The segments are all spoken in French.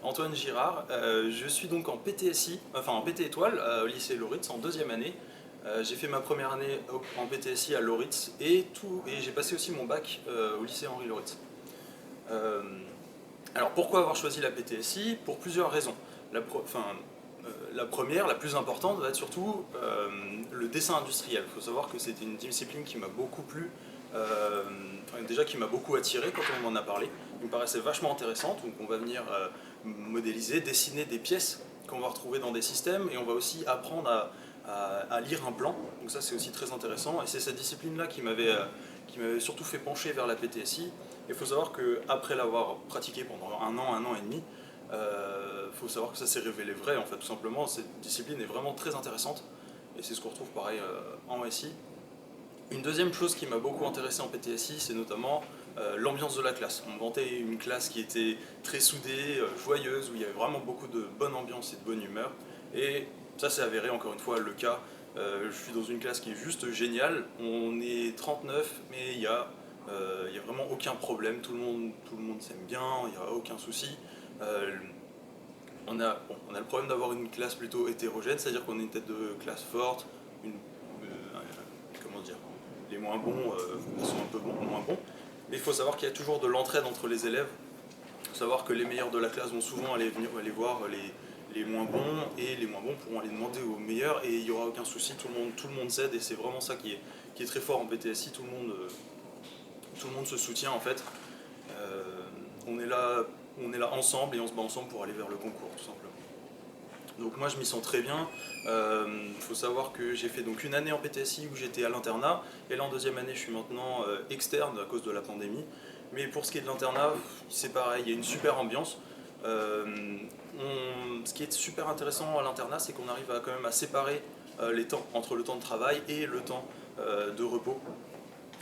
Antoine Girard, je suis donc en PTSI, enfin en PT étoile au lycée Loritz en deuxième année. J'ai fait ma première année en PTSI à Loritz et j'ai passé aussi mon bac au lycée Henri Loritz. Euh, alors pourquoi avoir choisi la PTSI? Pour plusieurs raisons. La première, la plus importante, va être surtout le dessin industriel. Il faut savoir que c'était une discipline qui m'a beaucoup plu, déjà qui m'a beaucoup attiré quand on m'en a parlé. Il me paraissait vachement intéressante, donc on va venir modéliser, dessiner des pièces qu'on va retrouver dans des systèmes et on va aussi apprendre à lire un plan. Donc ça c'est aussi très intéressant et c'est cette discipline-là qui m'avait surtout fait pencher vers la PTSI. Il faut savoir qu'après l'avoir pratiqué pendant un an et demi, faut savoir que ça s'est révélé vrai en fait, tout simplement. Cette discipline est vraiment très intéressante et c'est ce qu'on retrouve pareil en SI. Une deuxième chose qui m'a beaucoup intéressé en PTSI, c'est notamment l'ambiance de la classe. On vantait une classe qui était très soudée, joyeuse, où il y avait vraiment beaucoup de bonne ambiance et de bonne humeur. Et ça s'est avéré encore une fois le cas. Je suis dans une classe qui est juste géniale. On est 39, mais il y a vraiment aucun problème. Tout le monde s'aime bien, il n'y a aucun souci. Euh, on a le problème d'avoir une classe plutôt hétérogène, c'est-à-dire qu'on est une tête de classe forte, comment dire, les moins bons sont un peu moins bons. Mais il faut savoir qu'il y a toujours de l'entraide entre les élèves. Il faut savoir que les meilleurs de la classe vont souvent aller voir les moins bons et les moins bons pourront aller demander aux meilleurs et il n'y aura aucun souci, tout le monde s'aide et c'est vraiment ça qui est très fort en PTSI, tout le monde se soutient en fait. Euh, on est là ensemble et on se bat ensemble pour aller vers le concours tout simplement. Donc moi je m'y sens très bien. Faut savoir que j'ai fait donc une année en PTSI où j'étais à l'internat et là en deuxième année je suis maintenant externe à cause de la pandémie. Mais pour ce qui est de l'internat, c'est pareil, il y a une super ambiance. Ce qui est super intéressant à l'internat, c'est qu'on arrive quand même à séparer les temps entre le temps de travail et le temps de repos.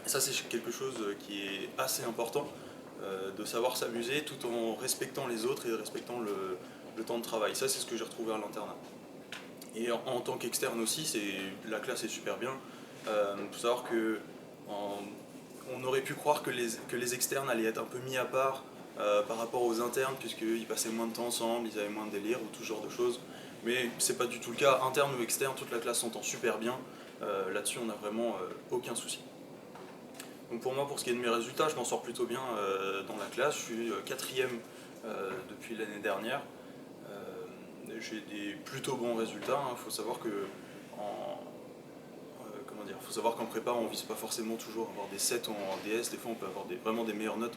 Et ça c'est quelque chose qui est assez important, de savoir s'amuser tout en respectant les autres et respectant le temps de travail. Ça c'est ce que j'ai retrouvé à l'internat. Et en tant qu'externe aussi, la classe est super bien. Il faut savoir que on aurait pu croire que les externes allaient être un peu mis à part par rapport aux internes, puisqu'ils passaient moins de temps ensemble, ils avaient moins de délire ou tout ce genre de choses. Mais c'est pas du tout le cas. Interne ou externe, toute la classe s'entend super bien. Là-dessus, on n'a vraiment aucun souci. Donc pour moi, pour ce qui est de mes résultats, je m'en sors plutôt bien dans la classe. Je suis quatrième depuis l'année dernière. J'ai des plutôt bons résultats. Il faut savoir que faut savoir qu'en prépa, on vise pas forcément toujours à avoir des 7 en DS. Des fois, on peut avoir vraiment des meilleures notes.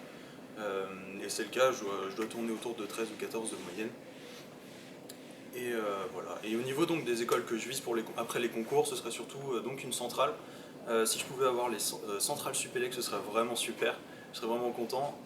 Et c'est le cas. Je dois tourner autour de 13 ou 14 de moyenne. Et voilà. Et au niveau donc des écoles que je vise après les concours, ce serait surtout donc une centrale. Si je pouvais avoir les centrales Supélec, ce serait vraiment super. Je serais vraiment content.